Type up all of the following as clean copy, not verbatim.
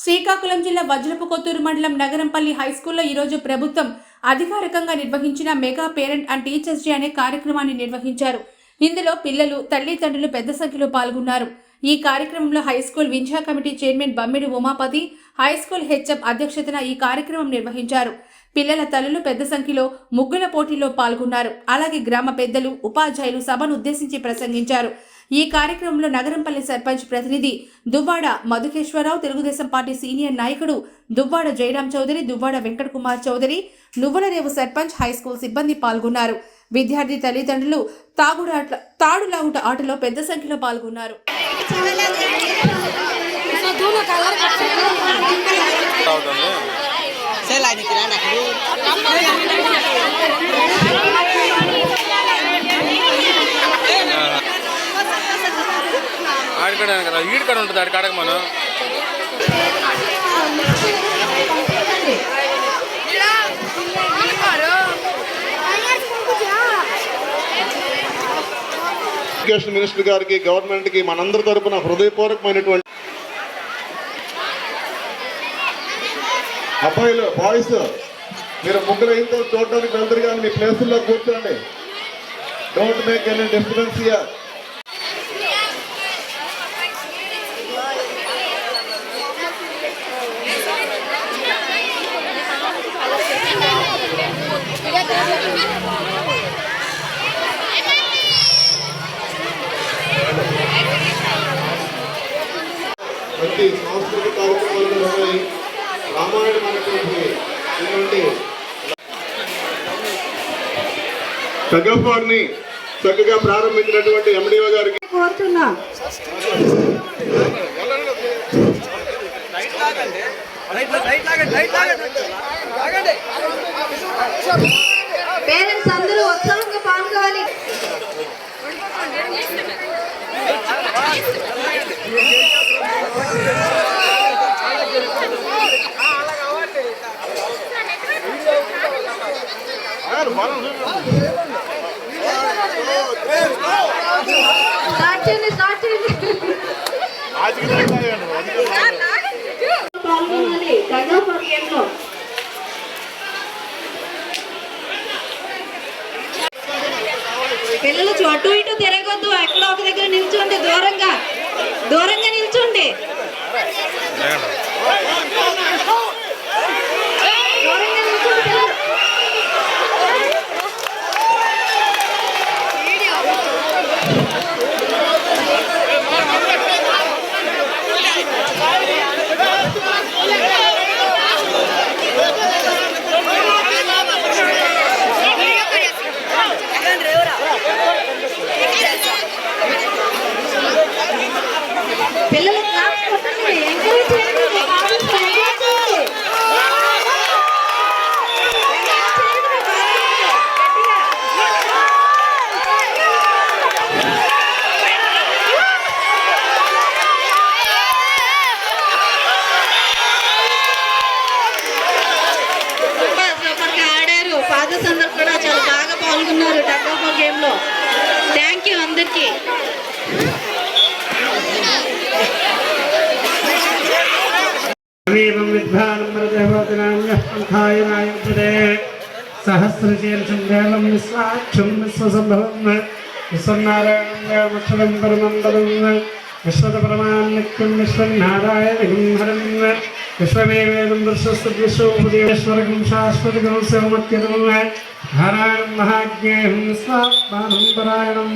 శ్రీకాకుళం జిల్లా వజ్రపు కొత్తూరు మండలం నగరంపల్లి హైస్కూల్లో ఈరోజు ప్రభుత్వం అధికారికంగా నిర్వహించిన mega parent and teachers day అనే కార్యక్రమాన్ని నిర్వహించారు. ఇందులో పిల్లలు, తల్లిదండ్రులు పెద్ద సంఖ్యలో పాల్గొన్నారు. ఈ కార్యక్రమంలో హైస్కూల్ వింఛా committee chairman Bammidi Umapathi, high school HM అధ్యక్షతన ఈ కార్యక్రమం నిర్వహించారు. పిల్లల తల్లులు పెద్ద సంఖ్యలో ముగ్గుల పోటీలో పాల్గొన్నారు. అలాగే గ్రామ పెద్దలు, ఉపాధ్యాయులు సభను ఉద్దేశించి ప్రసంగించారు. ఈ కార్యక్రమంలో నగరంపల్లి సర్పంచ్ ప్రతినిధి దువ్వాడ మధుకేశ్వరరావు, తెలుగుదేశం పార్టీ సీనియర్ నాయకుడు దువ్వాడ జయరాం చౌదరి, దువ్వాడ వెంకట కుమార్ చౌదరి, నువ్వులరేవు సర్పంచ్, హైస్కూల్ సిబ్బంది పాల్గొన్నారు. విద్యార్థి తల్లిదండ్రులు తాడులాగుట ఆటలో పెద్ద సంఖ్యలో పాల్గొన్నారు. ఈడుకడ ఉంటుంది ఆడి కాడక మనం ఎడ్యుకేషన్ మినిస్టర్ గారికి, గవర్నమెంట్ కి మనందరి తరపున హృదయపూర్వకమైనటువంటి అబ్బాయిలు, బాయ్స్ మీరు ముగ్గురు ఇంత చూడడానికి వెళ్తారు కానీ మీ ప్లేసుల్లో కూర్చోండి. Don't make any disturbance here. ప్రతి సాంస్కృతిక కార్యక్రమాలు ఉన్నాయి. రామాయణం అనేటువంటి తగ్గపాడిని చక్కగా ప్రారంభించినటువంటి ఎండిఓ గారికి కోరుతున్నా. పేరెంట్స్ అందరూ ఉత్సాహంగా పాల్గొవాలి. పాల్గొనాలి ప్రజాపర్యంలో. పిల్లలు అటు ఇటు తిరగొద్దు, ఎక్కడో ఒక దగ్గర నిల్చోండి, దూరంగా నిల్చోండి. పిల్లలు క్లాస్ కొట్టండి, ఎంకరేజ్ చేయండి. సూపర్గా ఆడారు. ఫాదర్స్ అందరు కూడా చాలా బాగా పాల్గొన్నారు టగ్ గేమ్ లో. థ్యాంక్ యూ అందరికీ. सहस्रशीर्षं देवं विश्वाक्षं विश्वसंभवं विश्वनारायणं परमं पदं विश्वतपरमान् नित्यं विश्वनारायणं हरं विश्वमेवेदं दृश्यस्तद्विश्वोपदेश्वरकं शाश्वतकं सौमत्यतं नारायणं महाज्ञेयं विश्वात्मानं परायणं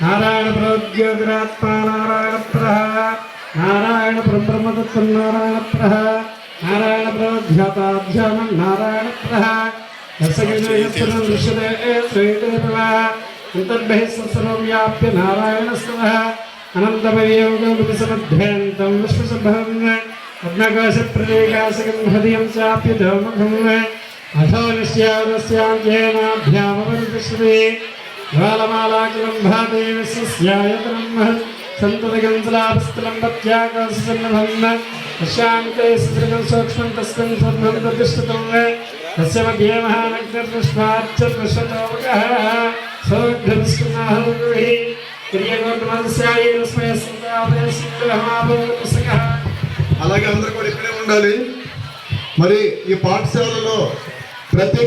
नारायणप्रज्योतिरात्मा नारायणप्रः नारायण ब्रह्मदत्तं नारायणप्रः नारायण प्रध्याताध्यानं नारायणप्रः दशगिरियस्सनं दृश्यते श्रीदेवः अन्तर्बहिः सर्वं व्याप्य नारायणस्तवः अनन्तमयोगमुपसमध्यन्तं विश्वसंभवं पद्मकोशप्रदेकाशकं हृदयं चाप्य धौमघं अथो निश्यावस्याञ्जेनाभ्यामवरुदश्री ज्वालमालाकुलं भाते विश्वस्यायतनं संततगंसलाभस्थलं पत्याकाशसन्नभं पश्यान्ते सृगं सूक्ष्मं तस्मिन् सर्वं प्रतिष्ठितं तस्य मध्ये महानग्नदृष्ट्वाच्चतुष्टोमकः सौघ्रविष्णुनाहरुहि क्रियगोत्रमस्यायेन स्मयः सन्तापयः सिद्धहमाभवतुसकः అలాగే అందరూ కూడా ఇక్కడే ఉండాలి. మరి ఈ పాఠశాలలో ప్రతి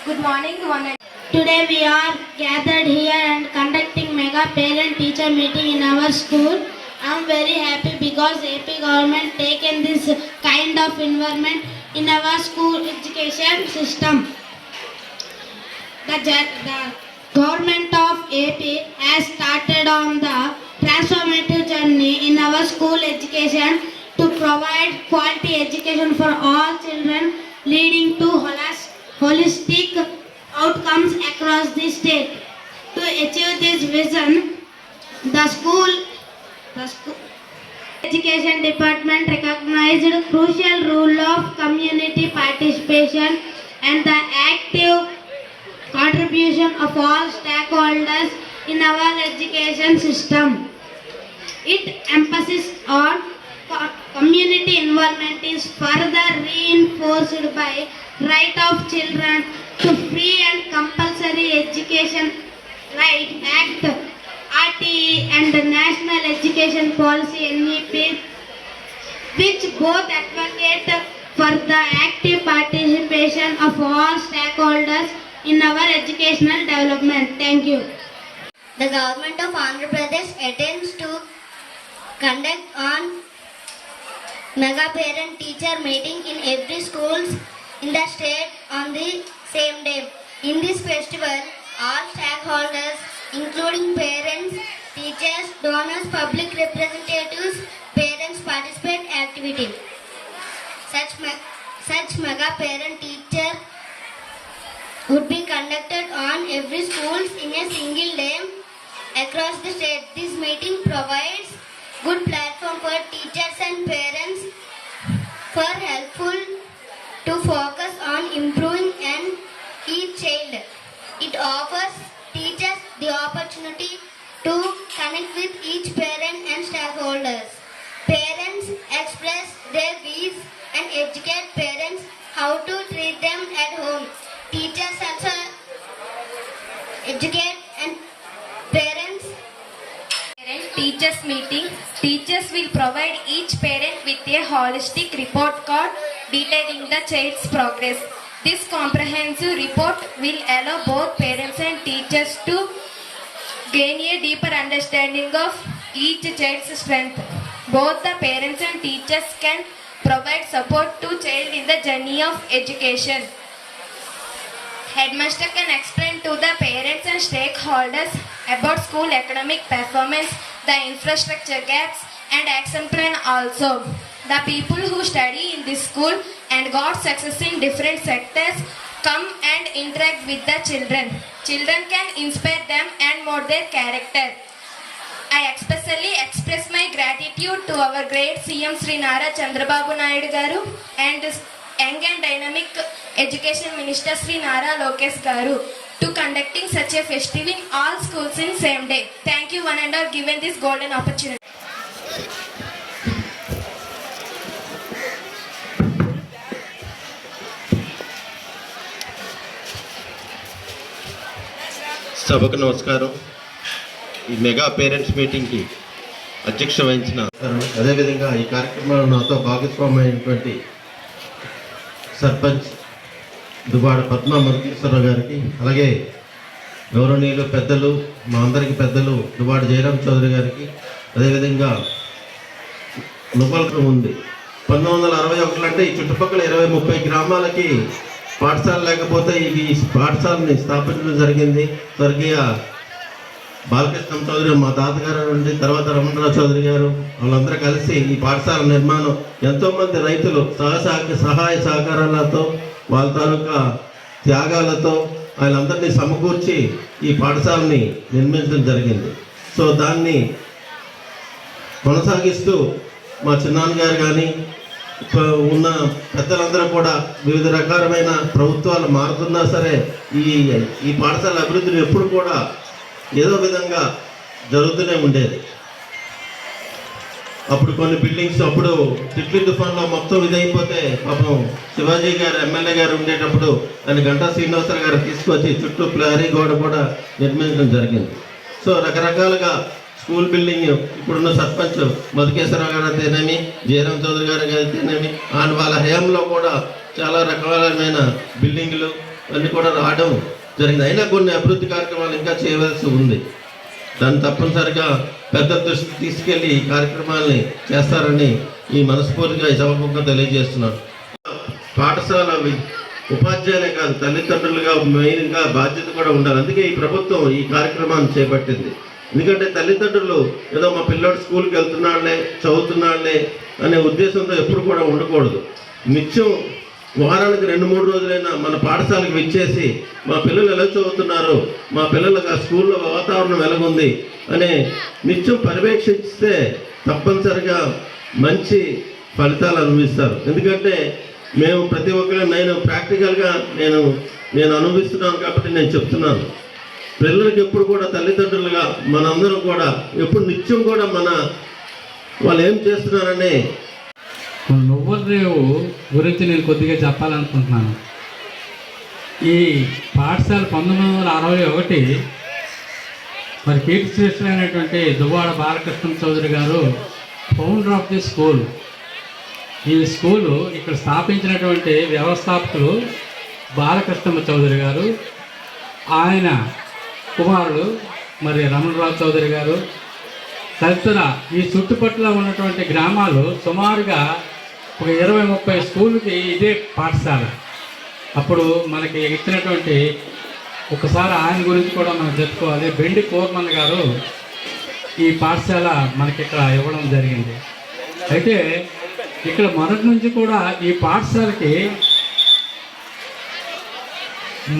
Good morning, one and Today we are gathered here and conducting mega parent teacher meeting in our school. I am very happy because AP government taken this kind of environment in our school education system. The government of AP has started on the transformative journey in our school education to provide quality education for all children, leading to holistic outcomes across the state. To achieve this vision, the school education department recognized crucial role of community participation and the active contribution of all stakeholders in our education system. It emphasis on community involvement is further reinforced by right of children to free and compulsory education right act RTE and the National Education Policy NEP, which both advocate for the active participation of all stakeholders in our educational development. Thank you. the government of Andhra Pradesh attends to conduct on mega parent teacher meeting in every schools in the state on the same day. In this festival, all stakeholders including parents, teachers, donors, public representatives, parents participate activity. Such mega parent teacher would be conducted on every schools in a single day across the state. This meeting provides good platform for teachers and parents for helpful to focus on improving each child. It offers teachers the opportunity to connect with each parent and stakeholders. Parents express their views and educate parents how to treat them at home. Teachers also educate and parents. Parent-teachers meeting. Teachers will provide each parent with a holistic report card detailing the child's progress. This comprehensive report will allow both parents and teachers to gain a deeper understanding of each child's strength. Both the parents and teachers can provide support to child in the journey of education. Headmaster can explain to the parents and stakeholders about school academic performance, the infrastructure gaps and action plan also. The people who study in this school and got success in different sectors come and interact with the children. Children can inspire them and mold their character. I especially express my gratitude to our great CM Sri Nara Chandrababu Naidu Garu and Young and Dynamic Education Minister Sri Nara Lokesh Garu to conducting such a festival in all schools in same day. Thank you one and all given this golden opportunity. సభకు నమస్కారం. ఈ mega parents మీటింగ్కి అధ్యక్ష వహించిన అదేవిధంగా ఈ కార్యక్రమంలో నాతో భాగస్వామైనటువంటి సర్పంచ్ దుబాడ పద్మ మధుకేశ్వరరావు గారికి, అలాగే గౌరవనీయులు పెద్దలు, మా అందరికి పెద్దలు దుబాడ జయరాం చౌదరి గారికి, అదేవిధంగా నువ్వలకం ఉంది. 1961 అంటే ఈ చుట్టుపక్కల 20-30 గ్రామాలకి పాఠశాల లేకపోతే ఈ పాఠశాలని స్థాపించడం జరిగింది. స్వర్గీయ బాలకృష్ణ చౌదరి మా తాతగారు నుండి, తర్వాత రమణరావు చౌదరి గారు, వాళ్ళందరూ కలిసి ఈ పాఠశాల నిర్మాణం ఎంతోమంది రైతులు సహాయ సహకారాలతో వాళ్ళ తాలూకా త్యాగాలతో వాళ్ళందరినీ సమకూర్చి ఈ పాఠశాలని నిర్మించడం జరిగింది. సో దాన్ని కొనసాగిస్తూ మా చిన్నాన్నగారు కానీ ఉన్న పెద్దలందరూ కూడా వివిధ రకాలమైన ప్రభుత్వాలు మారుతున్నా సరే ఈ పాఠశాల అభివృద్ధిని ఎప్పుడు కూడా ఏదో విధంగా జరుగుతూనే ఉండేది. అప్పుడు కొన్ని బిల్డింగ్స్ అప్పుడు టిట్లీ తుఫాన్లో మొత్తం ఇదైపోతే పాపం శివాజీ గారు ఎమ్మెల్యే గారు ఉండేటప్పుడు దాన్ని గంటా శ్రీనివాసరావు గారు తీసుకొచ్చి చుట్టూ ప్రహరీ గోడ కూడా నిర్మించడం జరిగింది. సో రకరకాలుగా స్కూల్ బిల్డింగ్ ఇప్పుడున్న సర్పంచ్ మధుకేశ్వరరావు గారు అయితేనేమి, జయరామ్ చౌదరి గారు అయితేనేమి, అండ్ వాళ్ళ హయాంలో కూడా చాలా రకాలైన బిల్డింగ్లు అన్నీ కూడా రావడం జరిగింది. అయినా కొన్ని అభివృద్ధి కార్యక్రమాలు ఇంకా చేయవలసి ఉంది. దాన్ని తప్పనిసరిగా పెద్ద దృష్టికి తీసుకెళ్లి ఈ కార్యక్రమాల్ని చేస్తారని ఈ మనస్ఫూర్తిగా ఈ సభముఖంగా తెలియజేస్తున్నాను. పాఠశాల ఉపాధ్యాయులే కాదు, తల్లిదండ్రులుగా మెయిన్గా బాధ్యత కూడా ఉండాలి. అందుకే ఈ ప్రభుత్వం ఈ కార్యక్రమాన్ని చేపట్టింది. ఎందుకంటే తల్లిదండ్రులు ఏదో మా పిల్లోడు స్కూల్కి వెళ్తున్నాడులే, చదువుతున్నాడులే అనే ఉద్దేశంతో ఎప్పుడు కూడా ఉండకూడదు. నిత్యం వారానికి 2-3 రోజులైనా మన పాఠశాలకు విచ్చేసి మా పిల్లలు ఎలా చదువుతున్నారు, మా పిల్లలకు ఆ స్కూల్లో వాతావరణం ఎలాగుంది అనే నిత్యం పర్యవేక్షిస్తే తప్పనిసరిగా మంచి ఫలితాలు అనుభవిస్తారు. ఎందుకంటే మేము ప్రతి ఒక్కరు నేను ప్రాక్టికల్గా నేను అనుభవిస్తున్నాను కాబట్టి నేను చెప్తున్నాను. పిల్లలకి ఎప్పుడు కూడా తల్లిదండ్రులుగా మనందరం కూడా ఎప్పుడు నిత్యం కూడా వాళ్ళు ఏం చేస్తున్నారనే నువ్వులరేవు గురించి నేను కొద్దిగా చెప్పాలనుకుంటున్నాను. ఈ పాఠశాల 1961 మరి కీర్తిశ్రేష్ఠులైనటువంటి దువ్వాడ బాలకృష్ణ చౌదరి గారు ఫౌండర్ ఆఫ్ ది స్కూల్. ఈ స్కూలు ఇక్కడ స్థాపించినటువంటి వ్యవస్థాపకులు బాలకృష్ణ చౌదరి గారు, ఆయన కుమారుడు మరి రమణరావు చౌదరి గారు, తదితర ఈ చుట్టుపక్కల ఉన్నటువంటి గ్రామాలు సుమారుగా ఒక 20-30 స్కూల్కి ఇదే పాఠశాల. అప్పుడు మనకి ఇచ్చినటువంటి ఒకసారి ఆయన గురించి కూడా మనం చెప్పుకోవాలి. బెండి కోర్మన్ గారు ఈ పాఠశాల మనకి ఇక్కడ ఇవ్వడం జరిగింది. అయితే ఇక్కడ మొదటి నుంచి కూడా ఈ పాఠశాలకి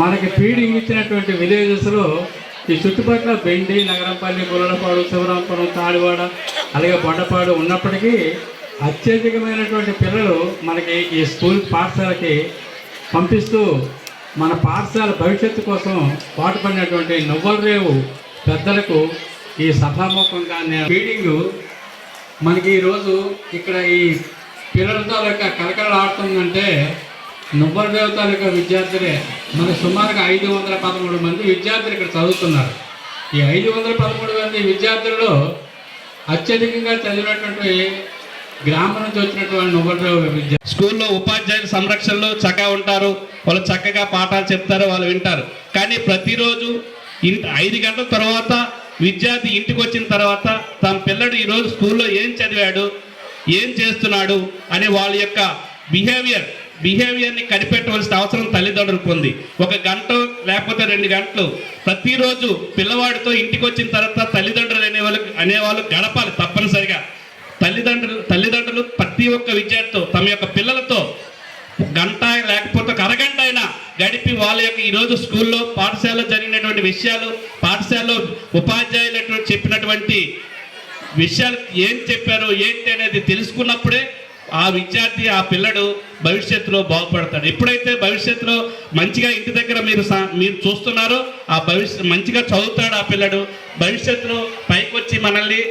మనకి ఫీడింగ్ ఇచ్చినటువంటి విలేజెస్లో ఈ చుట్టుపక్కల బెండి, నగరంపల్లి, గుల్లపాడు, శివరాంపురం, తాడివాడ, అలాగే బొండపాడు ఉన్నప్పటికీ అత్యధికమైనటువంటి పిల్లలు మనకి ఈ స్కూల్ పాఠశాలకి పంపిస్తూ మన పాఠశాల భవిష్యత్తు కోసం పాటుపడినటువంటి నువ్వులరేవు పెద్దలకు ఈ సభాముఖంగా ఫీడింగ్ మనకి ఈరోజు ఇక్కడ ఈ పిల్లలతో కలకలలాడుతుందంటే నువ్వులరేవు తాలూకా విద్యార్థులే. మనకు సుమారుగా 513 మంది విద్యార్థులు ఇక్కడ చదువుతున్నారు. ఈ 513 మంది విద్యార్థుల్లో అత్యధికంగా చదివినటువంటి గ్రామం నుంచి వచ్చినటువంటి నువ్వులరేవు విద్యార్థులు. స్కూల్లో ఉపాధ్యాయుల సంరక్షణలో చక్కగా ఉంటారు, వాళ్ళు చక్కగా పాఠాలు చెప్తారు, వాళ్ళు వింటారు. కానీ ప్రతిరోజు 5 గంటల తర్వాత విద్యార్థి ఇంటికి వచ్చిన తర్వాత తమ పిల్లడు ఈరోజు స్కూల్లో ఏం చదివాడు, ఏం చేస్తున్నాడు అనే వాళ్ళ యొక్క బిహేవియర్ని కనిపెట్టవలసిన అవసరం తల్లిదండ్రులకు ఉంది. 1 గంట లేకపోతే 2 గంటలు ప్రతిరోజు పిల్లవాడితో ఇంటికి వచ్చిన తర్వాత తల్లిదండ్రులు అనేవాళ్ళు గడపాలి తప్పనిసరిగా. తల్లిదండ్రులు ప్రతి ఒక్క విద్యార్థితో తమ యొక్క పిల్లలతో 1 గంట లేకపోతే 1 అరగంట అయినా గడిపి వాళ్ళ యొక్క ఈరోజు స్కూల్లో పాఠశాలలో జరిగినటువంటి విషయాలు, పాఠశాలలో ఉపాధ్యాయులు చెప్పినటువంటి విషయాలు ఏం చెప్పారు ఏంటి అనేది తెలుసుకున్నప్పుడే ఆ విద్యార్థి, ఆ పిల్లడు భవిష్యత్తులో బాగుపడతాడు. ఎప్పుడైతే భవిష్యత్తులో మంచిగా ఇంటి దగ్గర మీరు చూస్తున్నారో ఆ మంచిగా చదువుతాడు ఆ పిల్లడు. భవిష్యత్తులో పైకి వచ్చి మనల్ని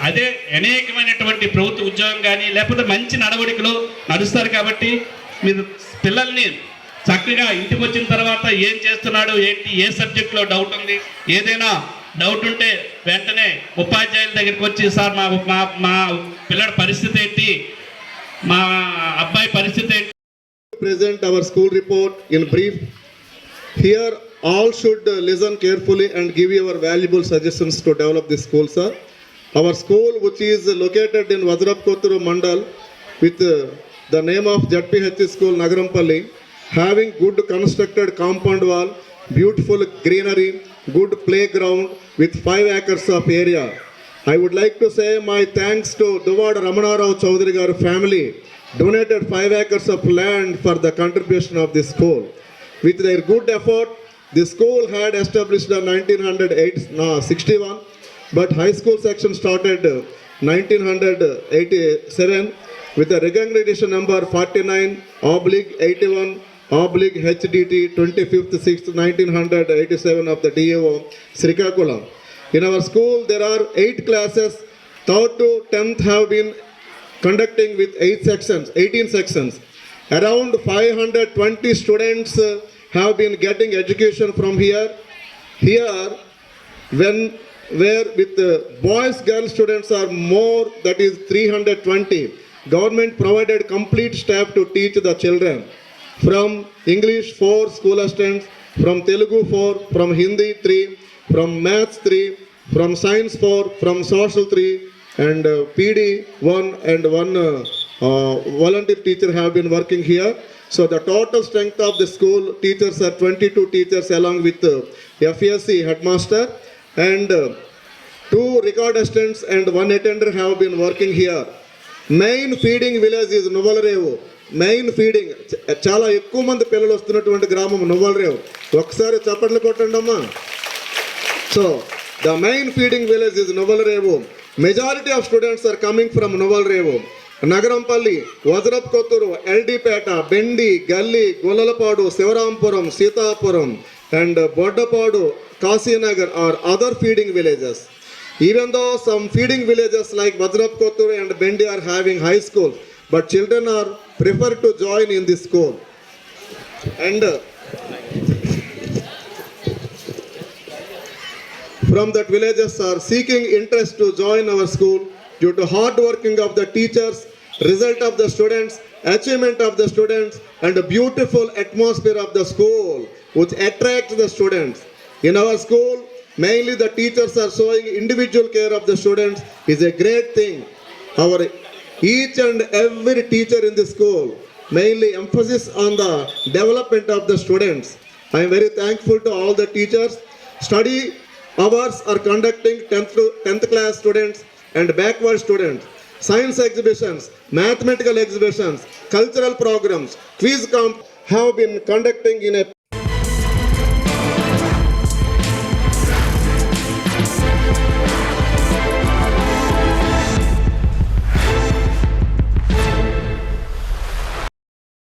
అదే అనేకమైనటువంటి ప్రభుత్వ ఉద్యోగం కానీ లేకపోతే మంచి నడవడికలో నడుస్తారు. కాబట్టి మీరు పిల్లల్ని చక్కగా ఇంటికి వచ్చిన తర్వాత ఏం చేస్తున్నాడు ఏంటి, ఏ సబ్జెక్ట్లో డౌట్ ఉంది, ఏదైనా డౌట్ ఉంటే వెంటనే ఉపాధ్యాయుల దగ్గరికి వచ్చి సార్ మా పిల్లడి పరిస్థితి ఏంటి, మా అబ్బాయి పరిస్థితి ఏంటి. Present our school report in brief. Here all should listen carefully and give your valuable suggestions to develop this school, sir. Our school, which is located in Vajrakotturu Mandal with the name of JPH School Nagarampalli, having good constructed compound wall, beautiful greenery, good playground with 5 acres of area. I would like to say my thanks to Duvada Ramanarao Chaudhary Garu family, donated 5 acres of land for the contribution of this school. With their good effort, the school had established in 1961, but high school section started 1987 with the recognition number 49/81/HDT 25/6/1987 of the DAO Srikakulam. In our school, there are 8 classes. 3rd to 10th have been conducting with 18 sections. Around 520 students have been getting education from here. Here, when where with boys, girls students are more, that is 320. Government provided complete staff to teach the children. From English 4 school assistants, from Telugu 4, from Hindi 3, from Maths 3, from Science 4, from Social 3, and PD 1 and 1 volunteer teacher have been working here. So the total strength of the school teachers are 22 teachers along with FSC headmaster, and 2 record assistants and 1 attender have been working here. Main feeding village is Nuvalrevu. Main feeding చాలా ఎక్కువ మంది పిల్లలు వస్తున్నటువంటి గ్రామం నువ్వలరేవు. ఒకసారి చప్పట్లు కొట్టండి అమ్మా. So the main feeding village is Nuvvalarevu. Majority of students are coming from Nuvvalarevu. Nagarampalli, Vajrapu Kothuru, LDPeta, Bendi, Galli, Gollalapadu, Sivarampuram, Seethapuram and Boddapadu, Kasinagar are other feeding villages. Even though some feeding villages like Vajrap Kotturu and Bendi are having high school, but children are prefer to join in this school. And from that villages are seeking interest to join our school due to hard working of the teachers, result of the students, achievement of the students, and the beautiful atmosphere of the school which attracts the students. In our school, mainly the teachers are showing individual care of the students is a great thing. Our each and every teacher in the school mainly emphasis on the development of the students. I am very thankful to all the teachers. Study hours are conducting 10th class students and backward students. Science exhibitions, mathematical exhibitions, cultural programs, quiz camp have been conducting in a